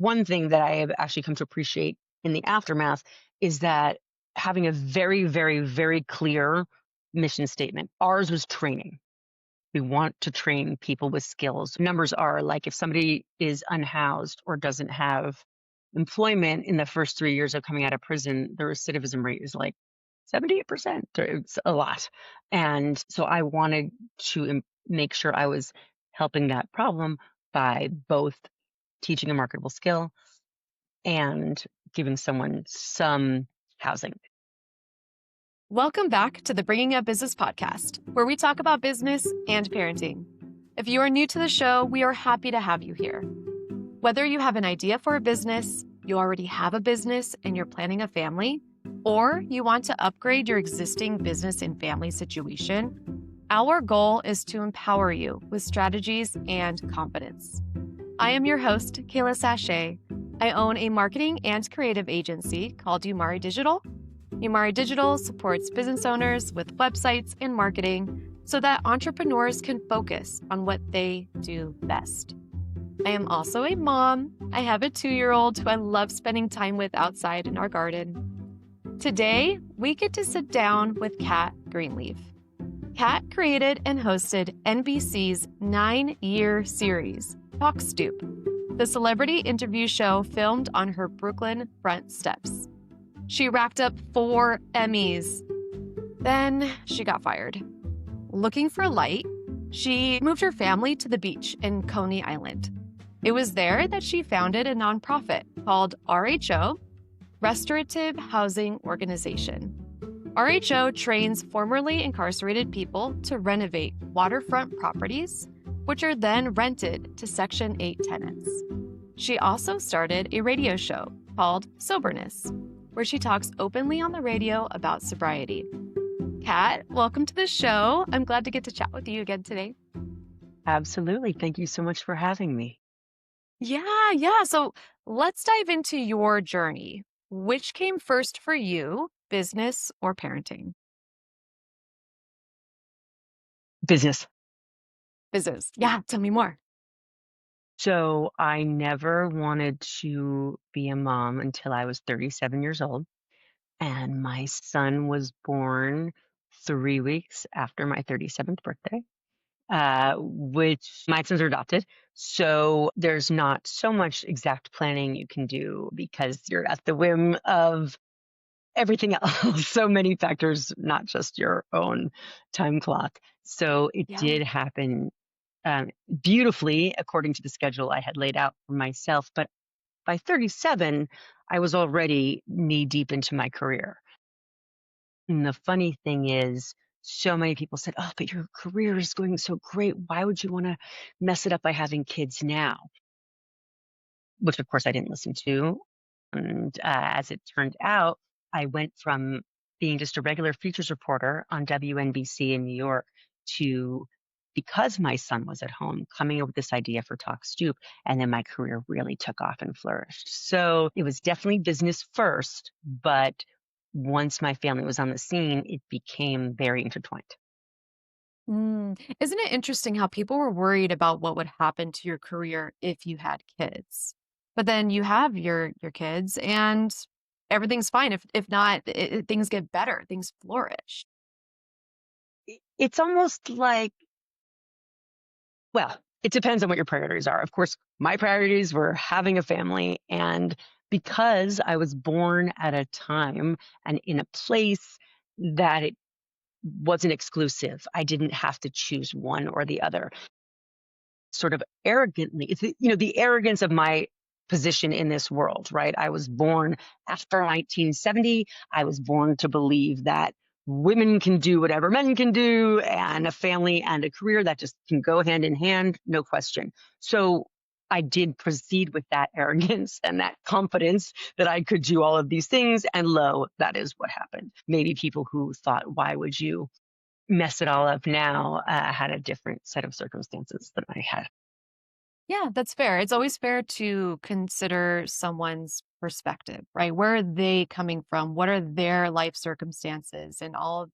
One thing that I have actually come to appreciate in the aftermath is that having a very, very, very clear mission statement. Ours was training. We want to train people with skills. Numbers are like if somebody is unhoused or doesn't have employment in the first 3 years of coming out of prison, the recidivism rate is like 78%. It's a lot. And so I wanted to make sure I was helping that problem by both teaching a marketable skill and giving someone some housing. Welcome back to the Bringing Up Business podcast, where we talk about business and parenting. If you are new to the show, we are happy to have you here. Whether you have an idea for a business, you already have a business and you're planning a family, or you want to upgrade your existing business and family situation, our goal is to empower you with strategies and confidence. I am your host, Kayla Sachet. I own a marketing and creative agency called Umari Digital. Umari Digital supports business owners with websites and marketing so that entrepreneurs can focus on what they do best. I am also a mom. I have a 2-year-old who I love spending time with outside in our garden. Today, we get to sit down with Cat Greenleaf. Cat created and hosted NBC's 9-year series, Stoop, the celebrity interview show filmed on her Brooklyn front steps. She racked up 4 Emmys. Then she got fired. Looking for light, she moved her family to the beach in Coney Island. It was there that she founded a nonprofit called RHO, Restorative Housing Organization. RHO trains formerly incarcerated people to renovate waterfront properties, which are then rented to Section 8 tenants. She also started a radio show called Soberness, where she talks openly on the radio about sobriety. Cat, welcome to the show. I'm glad to get to chat with you again today. Absolutely. Thank you so much for having me. Yeah. So let's dive into your journey. Which came first for you, business or parenting? Business. Business. Yeah, tell me more. So I never wanted to be a mom until I was 37 years old. And my son was born 3 weeks after my 37th birthday, which my sons are adopted. So there's not so much exact planning you can do because you're at the whim of everything else. So many factors, not just your own time clock. So it Yeah. did happen beautifully according to the schedule I had laid out for myself. But by 37, I was already knee deep into my career. And the funny thing is, so many people said, "Oh, but your career is going so great. Why would you want to mess it up by having kids now?" Which, of course, I didn't listen to. And as it turned out, I went from being just a regular features reporter on WNBC in New York to, because my son was at home, coming up with this idea for Talk Stoop. And then my career really took off and flourished. So it was definitely business first, but once my family was on the scene, it became very intertwined. Isn't it interesting how people were worried about what would happen to your career if you had kids? But then you have your kids and everything's fine. If not, things get better, things flourish. It's almost like, well, it depends on what your priorities are. Of course, my priorities were having a family. And because I was born at a time and in a place that it wasn't exclusive, I didn't have to choose one or the other. Sort of arrogantly, it's the arrogance of my position in this world, right? I was born after 1970. I was born to believe that women can do whatever men can do, and a family and a career that just can go hand in hand, no question. So I did proceed with that arrogance and that confidence that I could do all of these things. And lo, that is what happened. Maybe people who thought, why would you mess it all up now, had a different set of circumstances than I had. Yeah, that's fair. It's always fair to consider someone's perspective, right? Where are they coming from? What are their life circumstances and all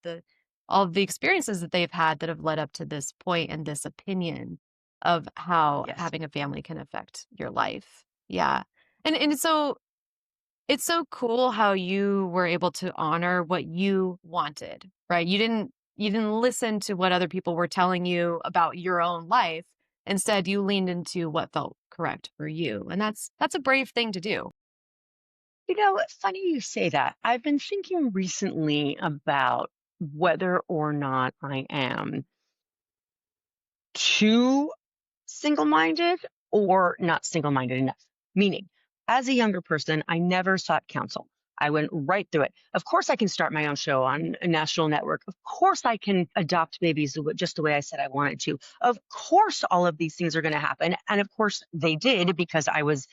of the experiences that they've had that have led up to this point and this opinion of how Yes. having a family can affect your life. Yeah. And so it's so cool how you were able to honor what you wanted, right? You didn't listen to what other people were telling you about your own life. Instead, you leaned into what felt correct for you. And that's a brave thing to do. It's funny you say that. I've been thinking recently about whether or not I am too single-minded or not single-minded enough. Meaning, as a younger person, I never sought counsel. I went right through it. Of course, I can start my own show on a national network. Of course, I can adopt babies just the way I said I wanted to. Of course, all of these things are going to happen. And of course, they did because I was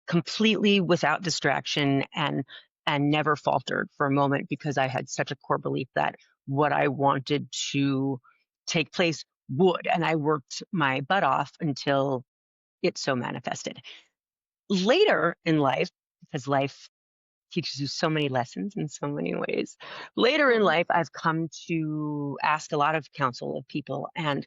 completely without distraction and never faltered for a moment because I had such a core belief that what I wanted to take place would. And I worked my butt off until it so manifested. Later in life, because life teaches you so many lessons in so many ways. Later in Mm. life, I've come to ask a lot of counsel of people and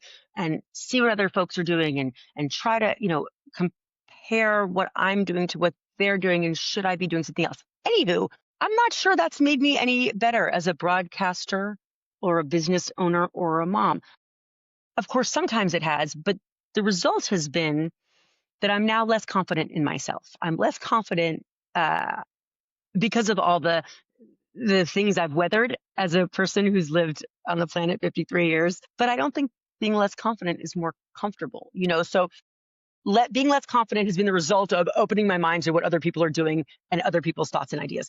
see what other folks are doing and try to, compare what I'm doing to what they're doing and should I be doing something else. Anywho, I'm not sure that's made me any better as a broadcaster or a business owner or a mom. Of course, sometimes it has, but the result has been that I'm now less confident in myself. I'm less confident uh, because of all the things I've weathered as a person who's lived on the planet 53 years. But I don't think being less confident is more comfortable, So being less confident has been the result of opening my mind to what other people are doing and other people's thoughts and ideas.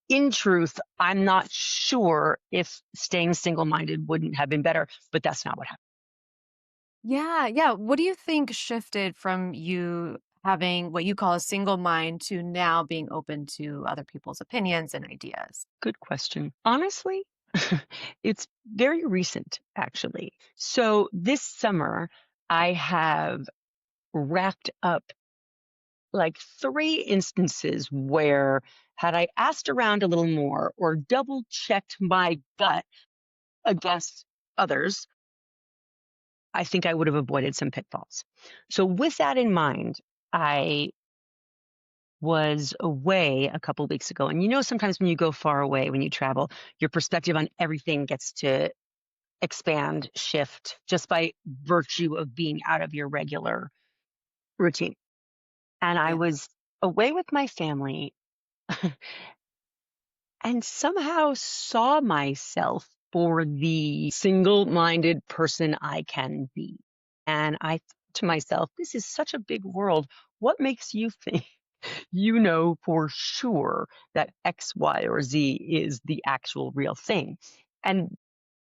In truth, I'm not sure if staying single-minded wouldn't have been better, but that's not what happened. Yeah, yeah. What do you think shifted from you having what you call a single mind to now being open to other people's opinions and ideas? Good question. Honestly, it's very recent, actually. So this summer, I have racked up like 3 instances where, had I asked around a little more or double checked my gut against others, I think I would have avoided some pitfalls. So, with that in mind, I was away a couple weeks ago. And sometimes when you go far away, when you travel, your perspective on everything gets to expand, shift just by virtue of being out of your regular routine. And I Yeah. was away with my family and somehow saw myself for the single-minded person I can be. And I thought to myself, this is such a big world. What makes you think you know for sure that X, Y, or Z is the actual real thing? And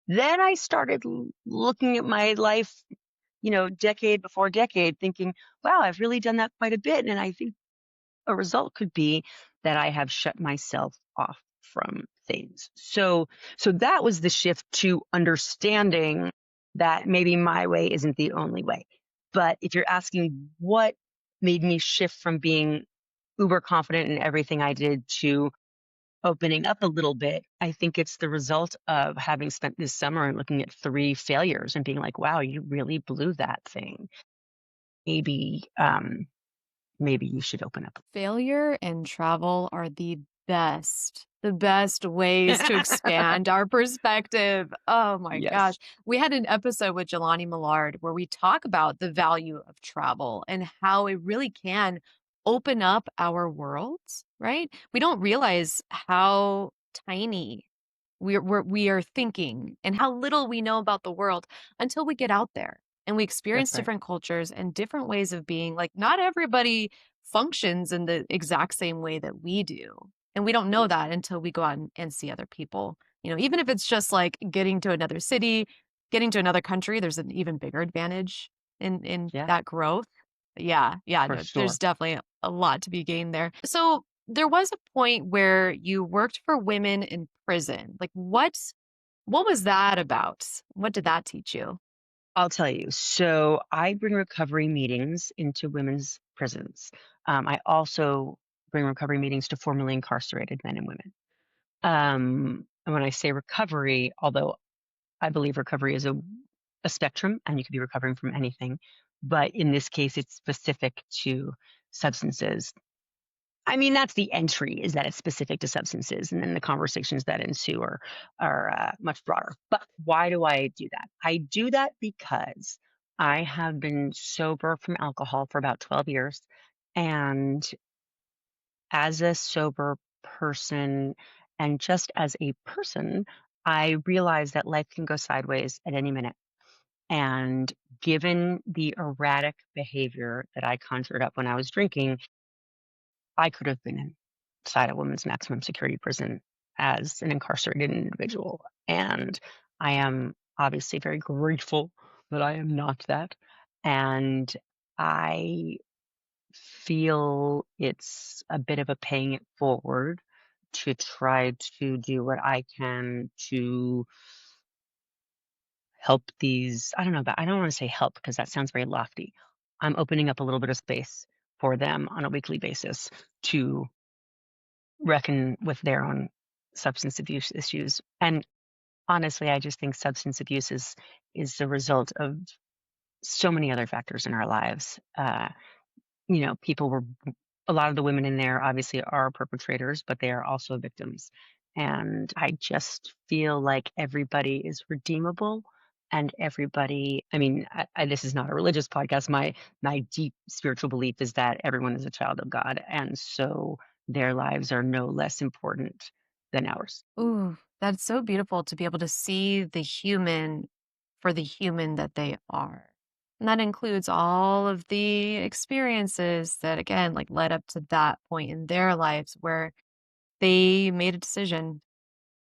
then I started looking at my life, decade before decade, thinking, wow, I've really done that quite a bit. And I think a result could be that I have shut myself off from things. So that was the shift to understanding that maybe my way isn't the only way. But if you're asking what made me shift from being uber confident in everything I did to opening up a little bit, I think it's the result of having spent this summer and looking at 3 failures and being like, wow, you really blew that thing. Maybe, maybe you should open up. Failure and travel are the best ways to expand our perspective. Oh my gosh. Yes, We had an episode with Jelani Millard where we talk about the value of travel and how it really can open up our worlds, right? We don't realize how tiny we are thinking and how little we know about the world until we get out there and we experience that's right. different cultures and different ways of being. Like, not everybody functions in the exact same way that we do. And we don't know that until we go out and see other people. Even if it's just like getting to another city, getting to another country, there's an even bigger advantage in Yeah, that growth. Yeah, yeah, for no, there's sure. definitely a lot to be gained there. So there was a point where you worked for women in prison. Like, what was that about? What did that teach you? I'll tell you. So I bring recovery meetings into women's prisons. I also bring recovery meetings to formerly incarcerated men and women. And when I say recovery, although I believe recovery is a spectrum and you could be recovering from anything, but in this case, it's specific to substances. I mean, that's the entry, is that it's specific to substances, and then the conversations that ensue are much broader. But why do I do that? I do that because I have been sober from alcohol for about 12 years. And as a sober person, and just as a person, I realize that life can go sideways at any minute. And given the erratic behavior that I conjured up when I was drinking, I could have been inside a women's maximum security prison as an incarcerated individual. And I am obviously very grateful that I am not that. And I feel it's a bit of a paying it forward to try to do what I can to help these. I don't know, but I don't want to say help because that sounds very lofty. I'm opening up a little bit of space for them on a weekly basis to reckon with their own substance abuse issues. And honestly, I just think substance abuse is the result of so many other factors in our lives. People were a lot of the women in there obviously are perpetrators, but they are also victims. And I just feel like everybody is redeemable, and everybody, I mean, this is not a religious podcast. My deep spiritual belief is that everyone is a child of God. And so their lives are no less important than ours. Ooh, that's so beautiful to be able to see the human for the human that they are. And that includes all of the experiences that, again, like led up to that point in their lives where they made a decision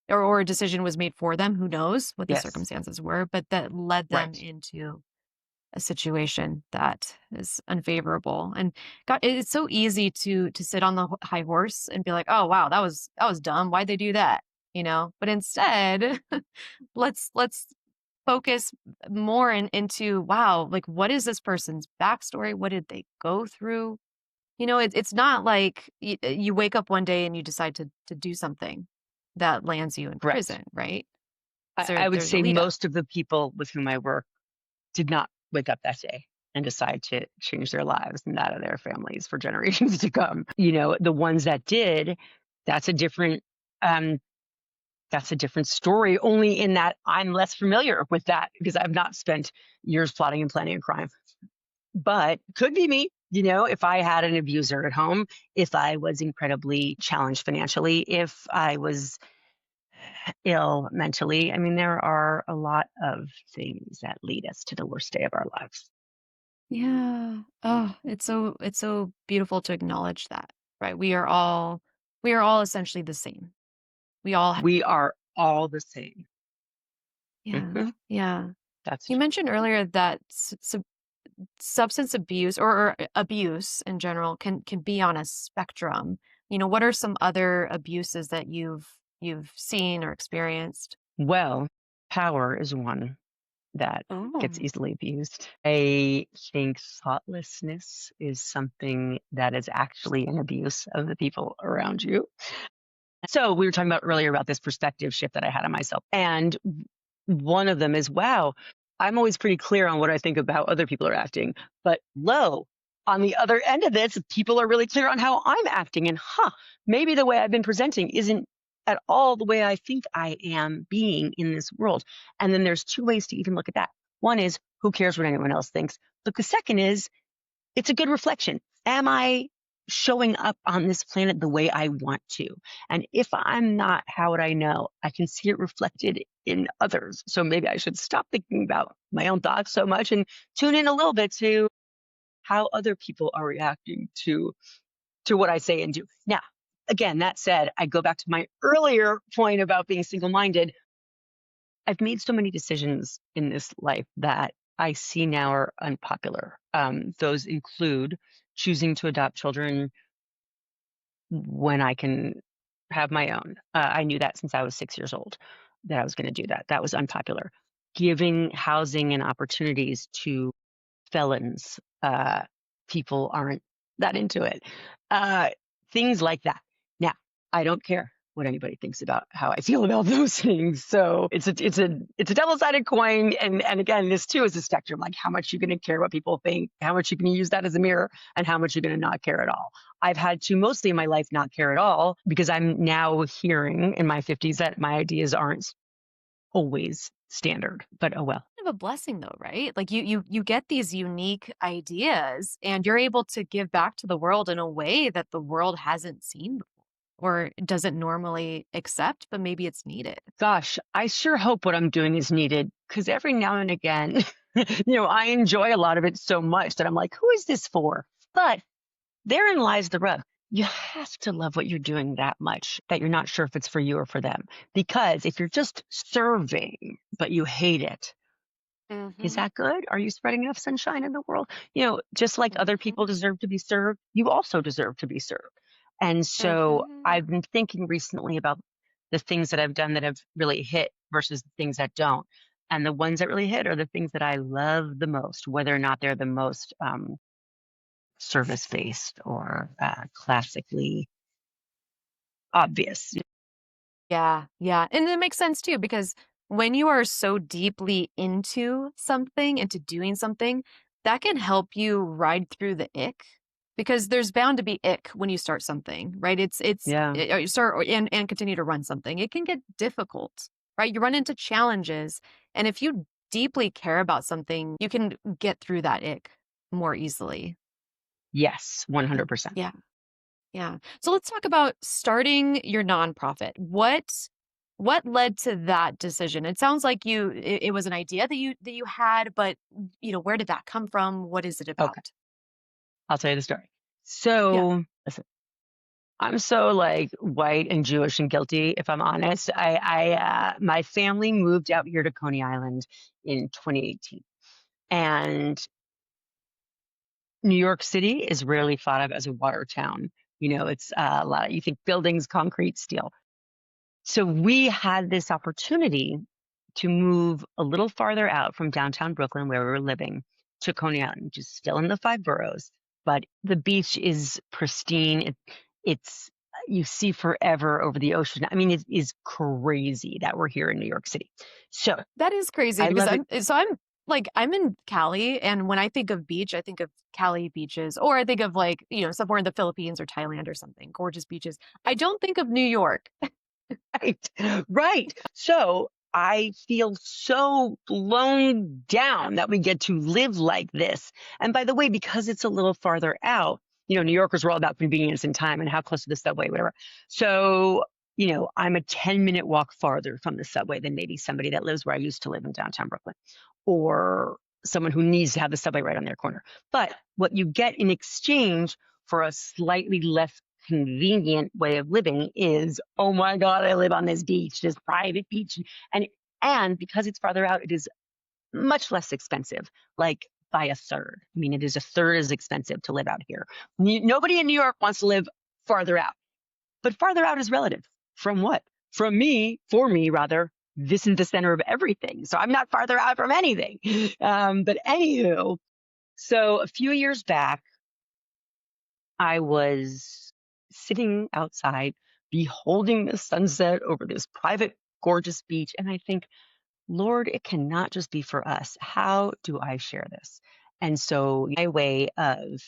or a decision was made for them. Who knows what the Yes. circumstances were, but that led them Right. into a situation that is unfavorable. And God, it's so easy to sit on the high horse and be like, "Oh wow, that was dumb. Why'd they do that?" But instead, let's focus more into wow, like what is this person's backstory? What did they go through? It's not like you wake up one day and you decide to do something that lands you in Correct. prison, right? I would There's a say lead up. most of the people with whom I work did not wake up that day and decide to change their lives and that of their families for generations to come. The ones that did, that's a different um that's a different story, only in that I'm less familiar with that because I've not spent years plotting and planning a crime. But could be me, if I had an abuser at home, if I was incredibly challenged financially, if I was ill mentally. I mean, there are a lot of things that lead us to the worst day of our lives. Yeah. Oh, it's so beautiful to acknowledge that, right? We are all essentially the same. We all We are all the same. yeah. Mhm. Yeah. That's You true. mentioned earlier that substance abuse or abuse in general can be on a spectrum. What are some other abuses that you've seen or experienced? Well, power is one that gets Oh. easily abused. I think thoughtlessness is something that is actually an abuse of the people around you. So we were talking about earlier about this perspective shift that I had on myself. And one of them is, wow, I'm always pretty clear on what I think about other people are acting. But on the other end of this, people are really clear on how I'm acting. And maybe the way I've been presenting isn't at all the way I think I am being in this world. And then there's two ways to even look at that. One is, who cares what anyone else thinks? But the second is, it's a good reflection. Am I showing up on this planet the way I want to? And if I'm not, how would I know? I can see it reflected in others. So maybe I should stop thinking about my own thoughts so much and tune in a little bit to how other people are reacting to what I say and do. Now, again, that said, I go back to my earlier point about being single-minded. I've made so many decisions in this life that I see now are unpopular. Those include choosing to adopt children when I can have my own. I knew that since I was 6 years old that I was going to do that. That was unpopular. Giving housing and opportunities to felons, people aren't that into it. Uh, Things like that. Now, I don't care. what anybody thinks about how I feel about those things. So it's a double-sided coin. And again, this too is a spectrum. Like how much you're going to care what people think, how much you can use that as a mirror, and how much you're going to not care at all. I've had to mostly in my life not care at all because I'm now hearing in my 50s that my ideas aren't always standard. But oh well. Kind of a blessing though, right? Like you get these unique ideas and you're able to give back to the world in a way that the world hasn't seen before or doesn't normally accept, but maybe it's needed. Gosh, I sure hope what I'm doing is needed because every now and again, I enjoy a lot of it so much that I'm like, who is this for? But therein lies the rub. You have to love what you're doing that much that you're not sure if it's for you or for them. Because if you're just serving, but you hate it, is Mm-hmm. that good? Are you spreading enough sunshine in the world? Just like other Mm-hmm. people deserve to be served, you also deserve to be served. And so Mm-hmm. I've been thinking recently about the things that I've done that have really hit versus the things that don't. And the ones that really hit are the things that I love the most, whether or not they're the most service based or classically obvious. Yeah, yeah. And it makes sense too, because when you are so deeply into something, into doing something, that can help you ride through the ick because there's bound to be ick when you start something, right? Yeah. You start and continue to run something. It can get difficult, right? You run into challenges. And if you deeply care about something, you can get through that ick more easily. Yes, 100%. Yeah. Yeah. So let's talk about starting your nonprofit. What led to that decision? It sounds like it was an idea that you had, but where did that come from? What is it Okay, about? I'll tell you the story. Yeah. So, listen, I'm so like white and Jewish and guilty, if I'm honest. My family moved out here to Coney Island in 2018, and New York City is rarely thought of as a water town. It's a lot. You think buildings, concrete, steel. So we had this opportunity to move a little farther out from downtown Brooklyn, where we were living, to Coney Island, which is still in the five boroughs, but the beach is pristine. It's you see forever over the ocean. I mean, it is crazy that we're here in New York City. So That is crazy I because love it. I'm in Cali, and when I think of beach, I think of Cali beaches, or I think of somewhere in the Philippines or Thailand or something, gorgeous beaches. I don't think of New York. Right. Right. So I feel so blown down that we get to live like this. And by the way, because it's a little farther out, New Yorkers were all about convenience and time and how close to the subway, whatever. So, I'm a 10-minute walk farther from the subway than maybe somebody that lives where I used to live in downtown Brooklyn or someone who needs to have the subway right on their corner. But what you get in exchange for a slightly less convenient way of living is, oh my God, I live on this beach, this private beach. And because it's farther out, it is much less expensive, like by a third. I mean, it is a third as expensive to live out here. Nobody in New York wants to live farther out, but farther out is relative. From what? From me, for me, rather. This is the center of everything. So I'm not farther out from anything. But anywho, so a few years back, I was sitting outside, beholding the sunset over this private, gorgeous beach. And I think, Lord, it cannot just be for us. How do I share this? And so my way of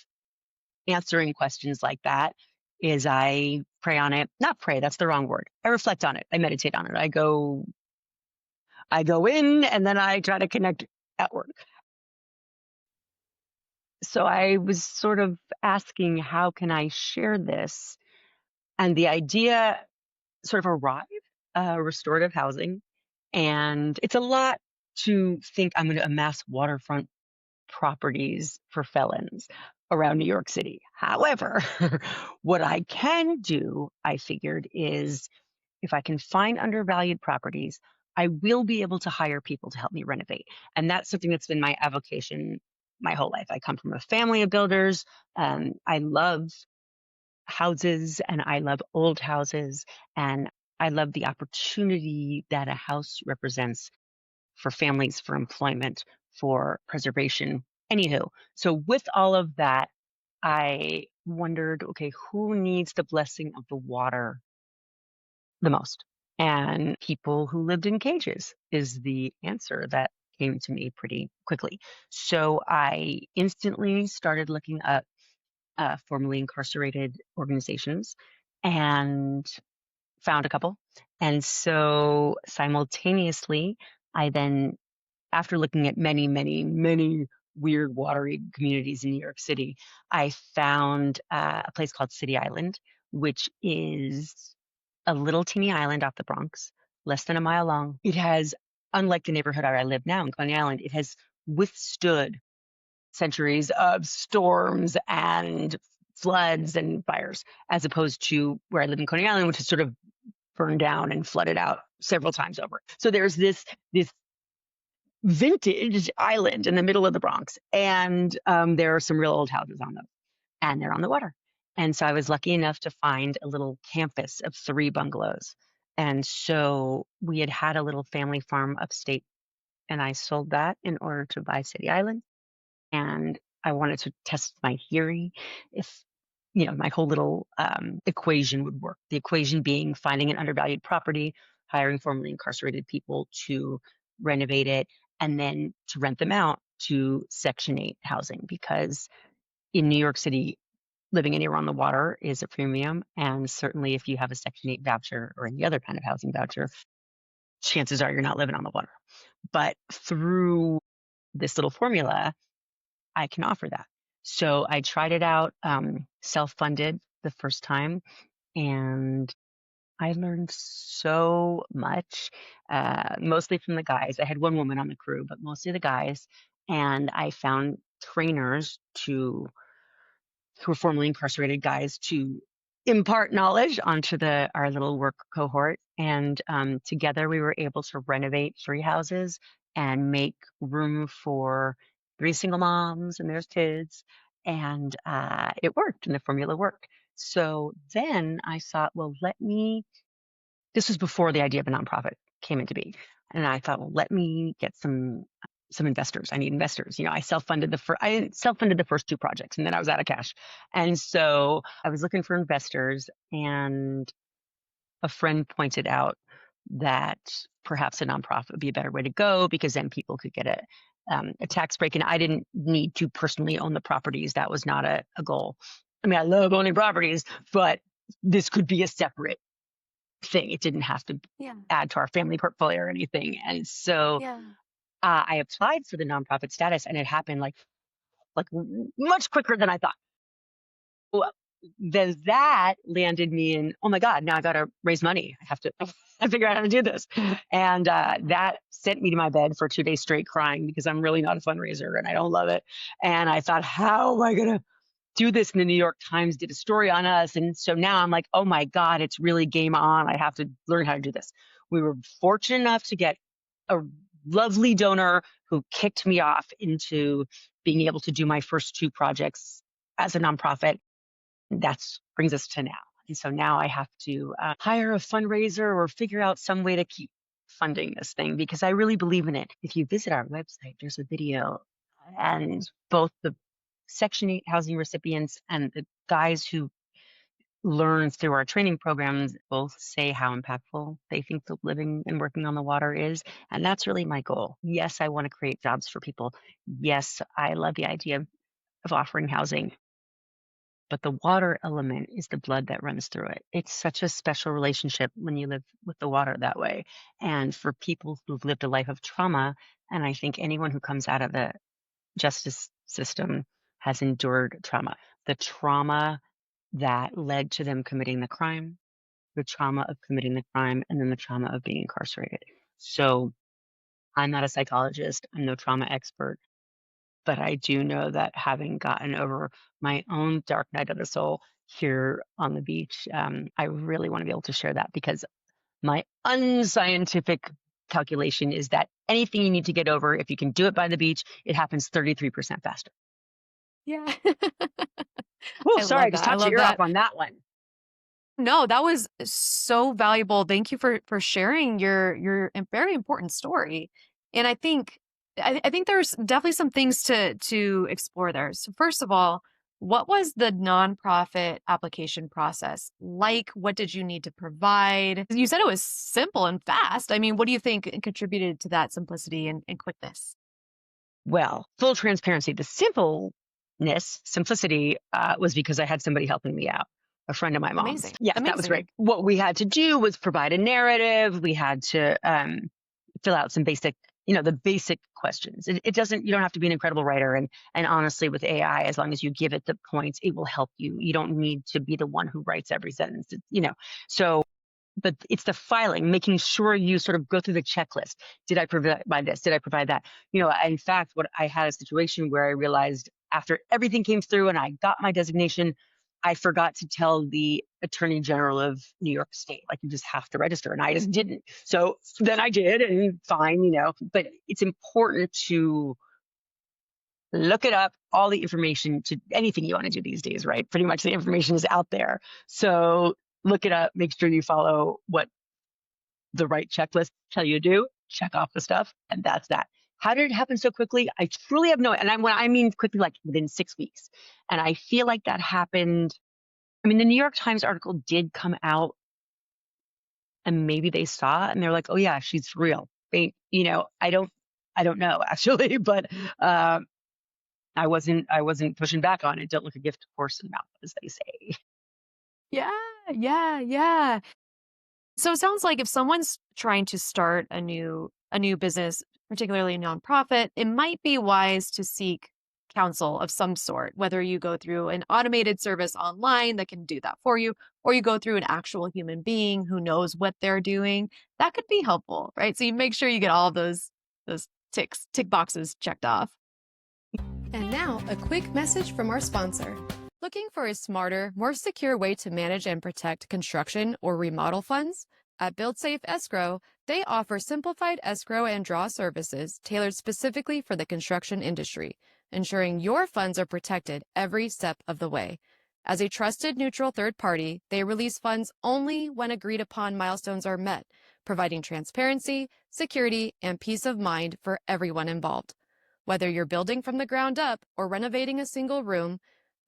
answering questions like that is I pray on it. Not pray, that's the wrong word. I reflect on it. I meditate on it. I go in and then I try to connect outward. So I was sort of asking, how can I share this? And the idea sort of arrived, restorative housing. And it's a lot to think I'm going to amass waterfront properties for felons around New York City. However, what I can do, I figured, is if I can find undervalued properties, I will be able to hire people to help me renovate. And that's something that's been my avocation my whole life. I come from a family of builders. I love houses and I love old houses and I love the opportunity that a house represents for families, for employment, for preservation. Anywho, so with all of that, I wondered, okay, who needs the blessing of the water the most. And people who lived in cages is the answer that came to me pretty quickly. So I instantly started looking up formerly incarcerated organizations and found a couple. And so simultaneously, I then, after looking at many, many, many weird watery communities in New York City, I found a place called City Island, which is a little teeny island off the Bronx, less than a mile long. It has, unlike the neighborhood where I live now in Coney Island, it has withstood centuries of storms and floods and fires, as opposed to where I live in Coney Island, which is sort of burned down and flooded out several times over. So there's this vintage island in the middle of the Bronx, and there are some real old houses on them, and they're on the water. And so I was lucky enough to find a little campus of 3 bungalows. And so we had a little family farm upstate, and I sold that in order to buy City Island. And I wanted to test my theory if, my whole little equation would work. The equation being finding an undervalued property, hiring formerly incarcerated people to renovate it, and then to rent them out to Section 8 housing. Because in New York City, living anywhere on the water is a premium. And certainly if you have a Section 8 voucher or any other kind of housing voucher, chances are you're not living on the water. But through this little formula, I can offer that. So I tried it out, self-funded the first time, and I learned so much, mostly from the guys. I had one woman on the crew, but mostly the guys. And I found trainers who were formerly incarcerated guys to impart knowledge onto our little work cohort. And together we were able to renovate 3 houses and make room for 3 single moms and their kids. And it worked, and the formula worked. So then I thought, well, this was before the idea of a nonprofit came into being. And I thought, well, let me get some investors. I need investors. I self-funded the first 2 projects, and then I was out of cash. And so I was looking for investors, and a friend pointed out that perhaps a nonprofit would be a better way to go, because then people could get a tax break. And I didn't need to personally own the properties. That was not a goal. I mean, I love owning properties, but this could be a separate thing. It didn't have to add to our family portfolio or anything. And so I applied for the nonprofit status, and it happened like much quicker than I thought. Well, then that landed me in, oh my God, now I got to raise money. I have to figure out how to do this. And that sent me to my bed for 2 days straight crying, because I'm really not a fundraiser and I don't love it. And I thought, how am I going to do this? And the New York Times did a story on us. And so now I'm like, oh my God, it's really game on. I have to learn how to do this. We were fortunate enough to get a lovely donor who kicked me off into being able to do my first 2 projects as a nonprofit. That brings us to now. And so now I have to hire a fundraiser or figure out some way to keep funding this thing, because I really believe in it. If you visit our website, there's a video, and both the Section 8 housing recipients and the guys who learn through our training programs both say how impactful they think the living and working on the water is. And that's really my goal. Yes, I want to create jobs for people. Yes, I love the idea of offering housing. But the water element is the blood that runs through it. It's such a special relationship when you live with the water that way. And for people who've lived a life of trauma, and I think anyone who comes out of the justice system has endured trauma. The trauma that led to them committing the crime, the trauma of committing the crime, and then the trauma of being incarcerated. So I'm not a psychologist. I'm no trauma expert. But I do know that having gotten over my own dark night of the soul here on the beach, I really want to be able to share that, because my unscientific calculation is that anything you need to get over, if you can do it by the beach, it happens 33% faster. Yeah. Oh, sorry, I just touched your ear off on that one. No, that was so valuable. Thank you for sharing your very important story. And I think there's definitely some things to explore there. So first of all, What was the nonprofit application process like? What did you need to provide? You said it was simple and fast. I mean, what do you think contributed to that simplicity and quickness? Well, full transparency, the simplicity was because I had somebody helping me out, a friend of my mom's. Amazing. Yes, that was Amazing. great. What we had to do was provide a narrative. We had to fill out some basic, the basic questions. It doesn't, you don't have to be an incredible writer. And honestly, with AI, as long as you give it the points, it will help you. You don't need to be the one who writes every sentence, So, but it's the filing, making sure you sort of go through the checklist. Did I provide this? Did I provide that? In fact, what I had a situation where I realized after everything came through and I got my designation, I forgot to tell the Attorney General of New York State, like, you just have to register. And I just didn't. So then I did, and fine, but it's important to look it up, all the information to anything you want to do these days, right? Pretty much the information is out there. So look it up, make sure you follow what the right checklist tell you to do, check off the stuff, and that's that. How did it happen so quickly? I truly have no, and when I mean quickly, like within 6 weeks. And I feel like that happened. I mean, the New York Times article did come out, and maybe they saw it and they're like, "Oh yeah, she's real." I don't know actually, but I wasn't pushing back on it. Don't look a gift horse in the mouth, as they say. Yeah, yeah, yeah. So it sounds like if someone's trying to start a new business, particularly a nonprofit, it might be wise to seek counsel of some sort, whether you go through an automated service online that can do that for you, or you go through an actual human being who knows what they're doing. That could be helpful, right? So you make sure you get all of those tick boxes checked off. And now, a quick message from our sponsor. Looking for a smarter, more secure way to manage and protect construction or remodel funds? At BuildSafe Escrow, they offer simplified escrow and draw services tailored specifically for the construction industry, ensuring your funds are protected every step of the way. As a trusted neutral third party, they release funds only when agreed upon milestones are met, providing transparency, security, and peace of mind for everyone involved. Whether you're building from the ground up or renovating a single room,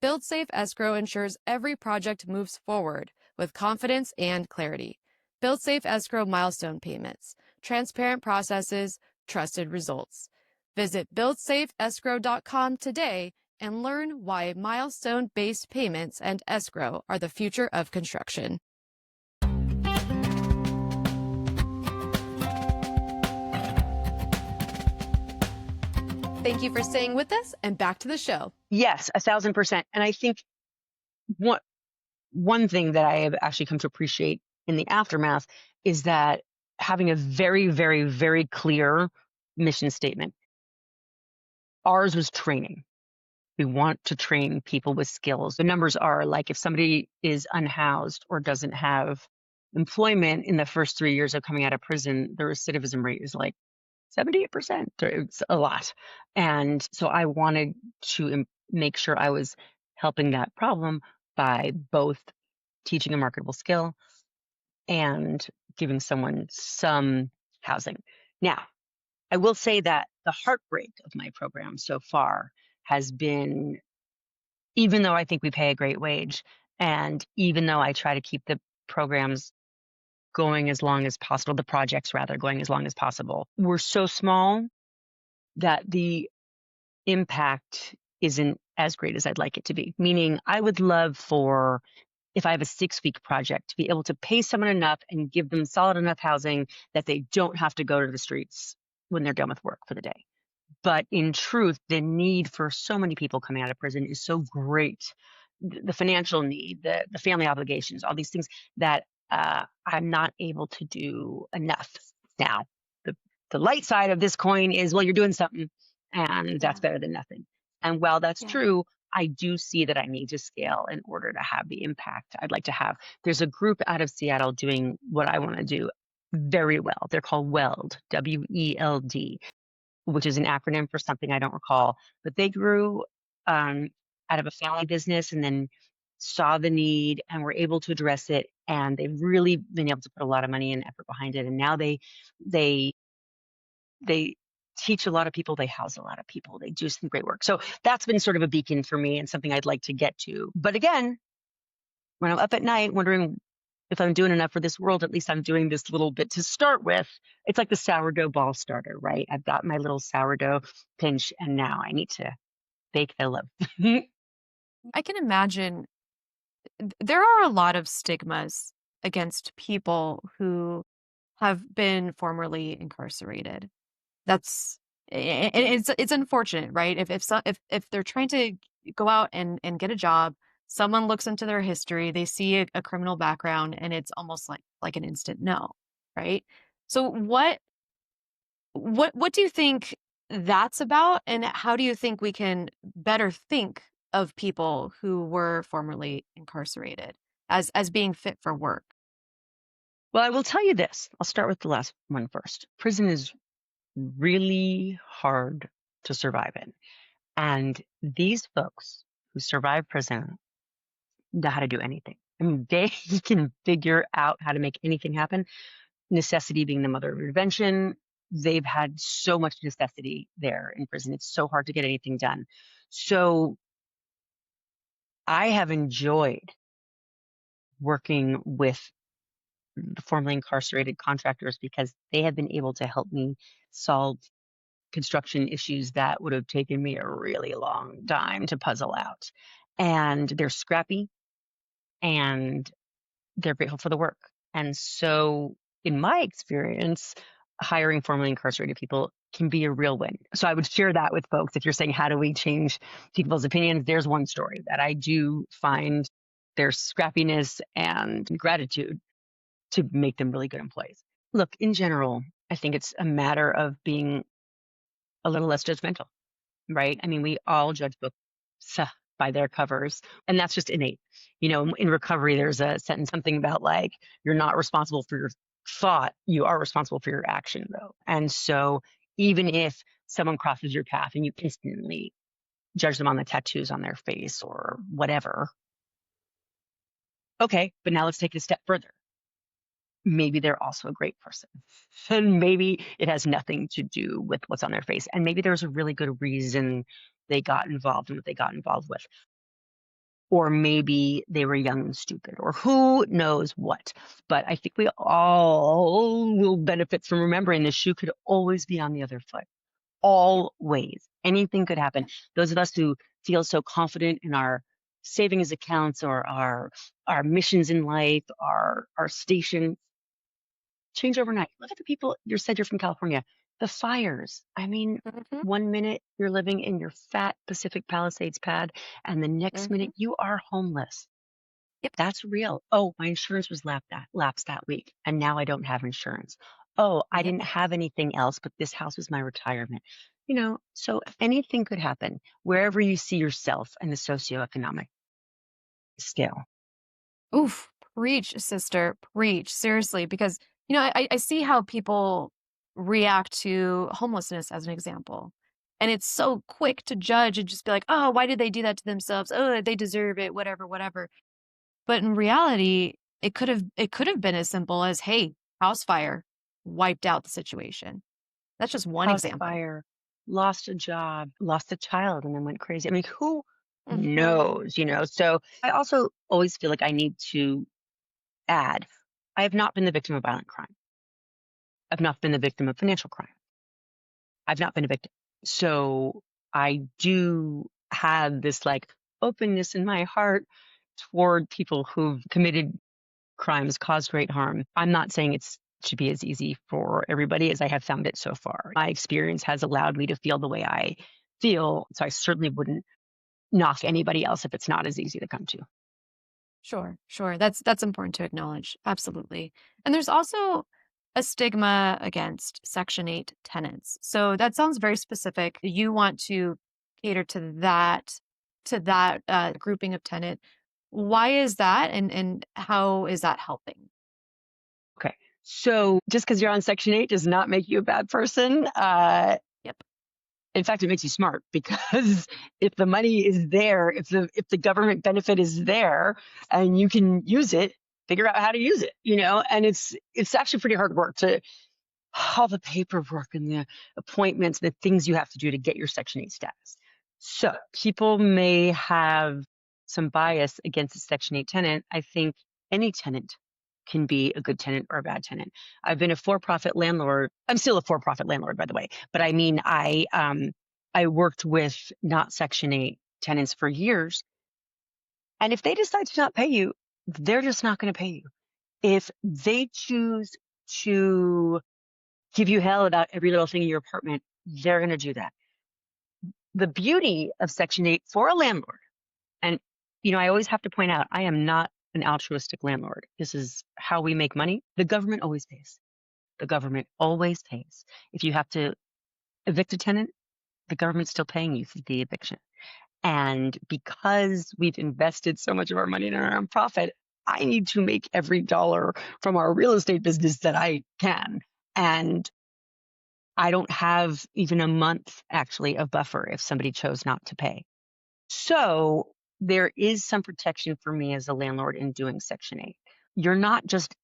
BuildSafe Escrow ensures every project moves forward with confidence and clarity. BuildSafe Escrow milestone payments, transparent processes, trusted results. Visit buildsafeescrow.com today and learn why milestone-based payments and escrow are the future of construction. Thank you for staying with us, and back to the show. Yes, 1,000%. And I think one thing that I have actually come to appreciate in the aftermath is that having a very, very, very clear mission statement. Ours was training. We want to train people with skills. The numbers are like, if somebody is unhoused or doesn't have employment in the first 3 years of coming out of prison, the recidivism rate is like 78%. It's a lot. And so I wanted to make sure I was helping that problem by both teaching a marketable skill and giving someone some housing. Now, I will say that the heartbreak of my program so far has been, even though I think we pay a great wage, and even though I try to keep the programs going as long as possible, the projects rather going as long as possible, we're so small that the impact isn't as great as I'd like it to be. Meaning, I would love for, if I have a 6-week project, to be able to pay someone enough and give them solid enough housing that they don't have to go to the streets when they're done with work for the day. But in truth, the need for so many people coming out of prison is so great. The financial need, the family obligations, all these things that I'm not able to do enough. Now, the light side of this coin is, well, you're doing something, and that's better than nothing. And while that's true, I do see that I need to scale in order to have the impact I'd like to have. There's a group out of Seattle doing what I want to do very well. They're called WELD, WELD, which is an acronym for something I don't recall. But they grew out of a family business and then saw the need and were able to address it. And they've really been able to put a lot of money and effort behind it. And now they teach a lot of people. They house a lot of people. They do some great work. So that's been sort of a beacon for me and something I'd like to get to. But again, when I'm up at night wondering if I'm doing enough for this world, at least I'm doing this little bit to start with. It's like the sourdough ball starter, right? I've got my little sourdough pinch, and now I need to bake the loaf. I can imagine there are a lot of stigmas against people who have been formerly incarcerated. That's it's unfortunate, right? If they're trying to go out and get a job, someone looks into their history, they see a criminal background, and it's almost like an instant no, right? So what do you think that's about, and how do you think we can better think of people who were formerly incarcerated as being fit for work? Well, I will tell you this. I'll start with the last one first. Prison is really hard to survive in. And these folks who survive prison know how to do anything. I mean, they can figure out how to make anything happen. Necessity being the mother of invention. They've had so much necessity there in prison. It's so hard to get anything done. So I have enjoyed working with the formerly incarcerated contractors because they have been able to help me solve construction issues that would have taken me a really long time to puzzle out. And they're scrappy and they're grateful for the work. And so, in my experience, hiring formerly incarcerated people can be a real win. So I would share that with folks. If you're saying, how do we change people's opinions? There's one story that I do find their scrappiness and gratitude to make them really good employees. Look, in general, I think it's a matter of being a little less judgmental, right? I mean, we all judge books by their covers, and that's just innate. You know, in recovery, there's a sentence, something about like, you're not responsible for your thought, you are responsible for your action, though. And so even if someone crosses your path and you instantly judge them on the tattoos on their face or whatever, okay, but now let's take it a step further. Maybe they're also a great person. And maybe it has nothing to do with what's on their face. And maybe there's a really good reason they got involved in what they got involved with. Or maybe they were young and stupid, or who knows what. But I think we all will benefit from remembering the shoe could always be on the other foot. Always. Anything could happen. Those of us who feel so confident in our savings accounts or our missions in life, our station, change overnight. Look at the people. You said you're from California. The fires. I mean, Mhm, 1 minute you're living in your fat Pacific Palisades pad, and the next mhm. minute you are homeless. Yep. That's real. Oh, my insurance was lapsed that week, and now I don't have insurance. Oh, I Yep. didn't have anything else, but this house was my retirement. You know, so anything could happen wherever you see yourself in the socioeconomic scale. Oof, preach, sister, preach. Seriously, because I see how people react to homelessness as an example. And it's so quick to judge and just be like, oh, why did they do that to themselves? Oh, they deserve it, whatever, whatever. But in reality, it could have been as simple as, hey, house fire wiped out the situation. That's just one House example. fire, lost a job, lost a child, and then went crazy. I mean, who Hmm. knows, you know? So I also always feel like I need to add, I have not been the victim of violent crime. I've not been the victim of financial crime. I've not been a victim. So I do have this like openness in my heart toward people who've committed crimes, caused great harm. I'm not saying it should be as easy for everybody as I have found it so far. My experience has allowed me to feel the way I feel. So I certainly wouldn't knock anybody else if it's not as easy to come to. Sure, sure. That's important to acknowledge. Absolutely. And there's also a stigma against Section 8 tenants. So that sounds very specific. You want to cater to that grouping of tenant. Why is that, and how is that helping? Okay. So just because you're on Section 8 does not make you a bad person. Yep. In fact, it makes you smart because if the money is there, if the government benefit is there and you can use it, figure out how to use it, you know, and it's actually pretty hard work to all the paperwork and the appointments, the things you have to do to get your Section 8 status. So people may have some bias against a Section 8 tenant. I think any tenant can be a good tenant or a bad tenant. I've been a for-profit landlord. I'm still a for-profit landlord, by the way. But I mean, I worked with not Section 8 tenants for years. And if they decide to not pay you, they're just not going to pay you. If they choose to give you hell about every little thing in your apartment, they're going to do that. The beauty of Section 8 for a landlord, and I always have to point out, I am not an altruistic landlord. This is how we make money. The government always pays. The government always pays. If you have to evict a tenant, the government's still paying you for the eviction. And because we've invested so much of our money in our nonprofit, I need to make every dollar from our real estate business that I can. And I don't have even a month actually of buffer if somebody chose not to pay. So there is some protection for me as a landlord in doing Section 8. You're not just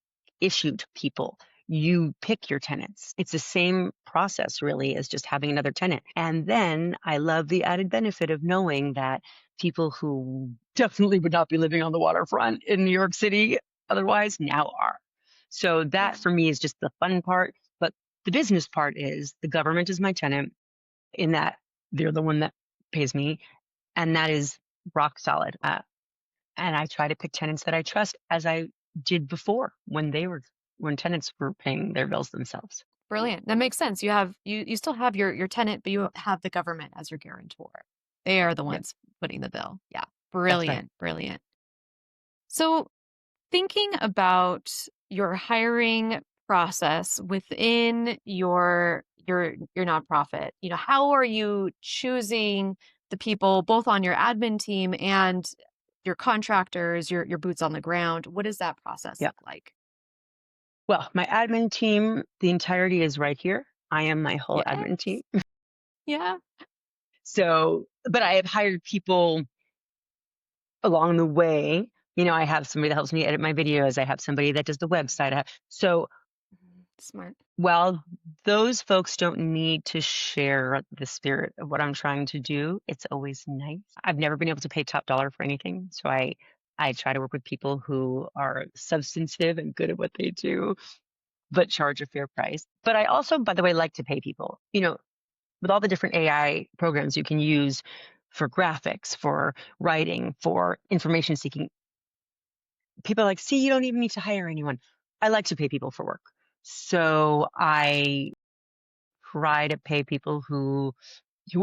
issued people. You pick your tenants. It's the same process really as just having another tenant. And then I love the added benefit of knowing that people who definitely would not be living on the waterfront in New York City otherwise now are. So that for me is just the fun part. But the business part is the government is my tenant in that they're the one that pays me. And that is rock solid. And I try to pick tenants that I trust, as I did before when tenants were paying their bills themselves. Brilliant. That makes sense. You still have your tenant, but you have the government as your guarantor. They are the ones putting the bill. Yeah. Brilliant. Right. Brilliant. So thinking about your hiring process within your nonprofit, how are you choosing the people both on your admin team and your contractors, your boots on the ground? What does that process look like? Well, my admin team, the entirety is right here. I am my whole admin team. Yeah. So, but I have hired people along the way. I have somebody that helps me edit my videos. I have somebody that does the website. Smart. Well, those folks don't need to share the spirit of what I'm trying to do. It's always nice. I've never been able to pay top dollar for anything. So I try to work with people who are substantive and good at what they do, but charge a fair price. But I also, by the way, like to pay people. With all the different AI programs you can use for graphics, for writing, for information seeking, people are like, see, you don't even need to hire anyone. I like to pay people for work. So I try to pay people who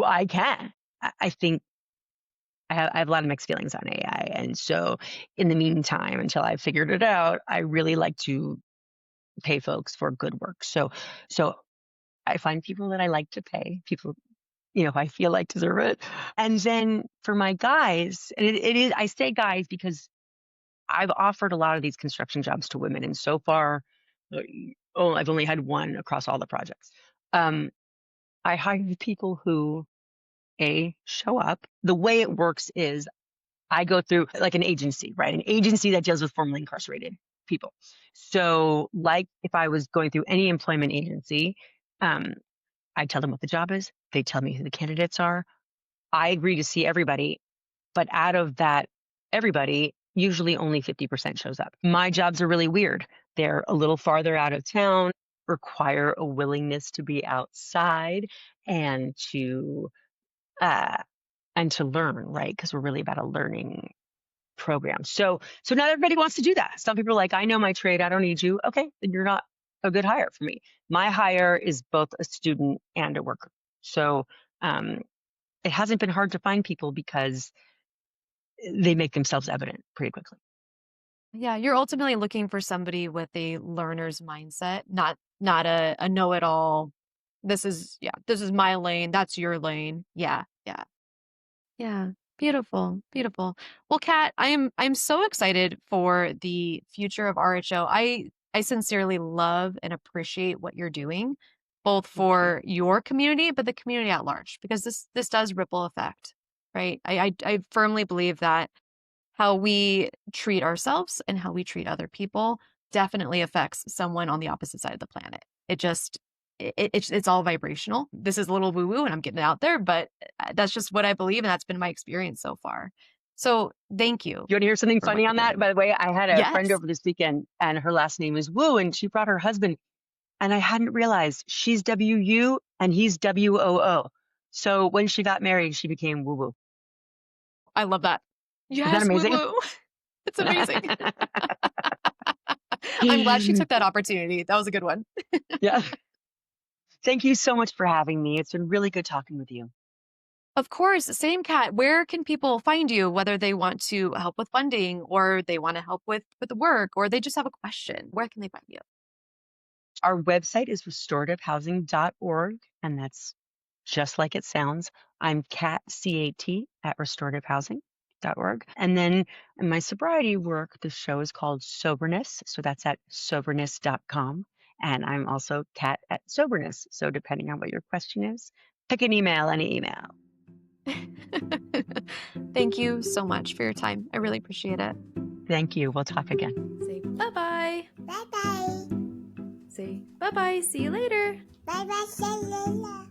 I can. I think I have a lot of mixed feelings on AI. And so in the meantime, until I figured it out, I really like to pay folks for good work. So I find people that I like to pay, people, I feel like deserve it. And then for my guys, and it is, I say guys because I've offered a lot of these construction jobs to women. And so far, I've only had one across all the projects. I hire people who show up. The way it works is I go through like an agency, right? An agency that deals with formerly incarcerated people. So like if I was going through any employment agency, I tell them what the job is. They tell me who the candidates are. I agree to see everybody, but out of that, everybody, usually only 50% shows up. My jobs are really weird. They're a little farther out of town, require a willingness to be outside and to learn, right? Because we're really about a learning program. So not everybody wants to do that. Some people are like, I know my trade, I don't need you. Okay, then you're not a good hire for me. My hire is both a student and a worker. So it hasn't been hard to find people because they make themselves evident pretty quickly. Yeah, you're ultimately looking for somebody with a learner's mindset, not a know-it-all. This is my lane, that's your lane. Yeah, yeah. Yeah. Beautiful. Beautiful. Well, Kat, I'm so excited for the future of RHO. I sincerely love and appreciate what you're doing, both for your community, but the community at large, because this does ripple effect, right? I firmly believe that how we treat ourselves and how we treat other people definitely affects someone on the opposite side of the planet. it's all vibrational. This is a little woo-woo and I'm getting it out there, but that's just what I believe. And that's been my experience so far. So thank you. You want to hear something for what funny you're on that? doing. By the way, I had a friend Yes. over this weekend and her last name is Wu, and she brought her husband, and I hadn't realized she's W-U and he's W-O-O. So when she got married, she became Woo Woo. I love that. Isn't that Yes, amazing? woo-woo. It's amazing. I'm glad she took that opportunity. That was a good one. Yeah. Thank you so much for having me. It's been really good talking with you. Of course, same Cat. Where can people find you, whether they want to help with funding or they want to help with the work or they just have a question? Where can they find you? Our website is restorativehousing.org, and that's just like it sounds. I'm Cat, C-A-T, at restorativehousing.org. And then in my sobriety work, the show is called Soberness. So that's at soberness.com. And I'm also Cat at Soberness. So depending on what your question is, pick an email, any email. Thank you so much for your time. I really appreciate it. Thank you. We'll talk again. Say bye-bye. Bye-bye. Say bye-bye. See you later. Bye-bye, see you later.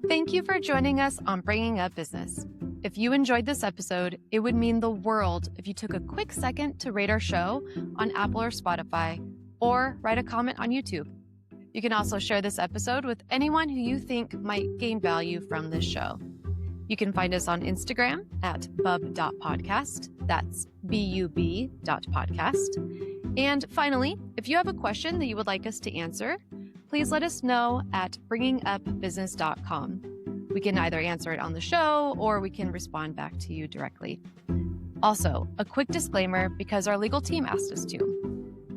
Thank you for joining us on Bringing Up Business. If you enjoyed this episode, it would mean the world if you took a quick second to rate our show on Apple or Spotify, or write a comment on YouTube. You can also share this episode with anyone who you think might gain value from this show. You can find us on Instagram at bub.podcast. That's bub.podcast. And finally, if you have a question that you would like us to answer, please let us know at bringingupbusiness.com. We can either answer it on the show or we can respond back to you directly. Also, a quick disclaimer because our legal team asked us to.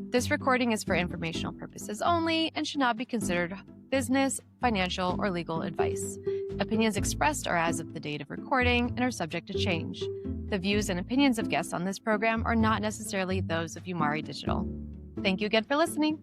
This recording is for informational purposes only and should not be considered business, financial, or legal advice. Opinions expressed are as of the date of recording and are subject to change. The views and opinions of guests on this program are not necessarily those of Umari Digital. Thank you again for listening.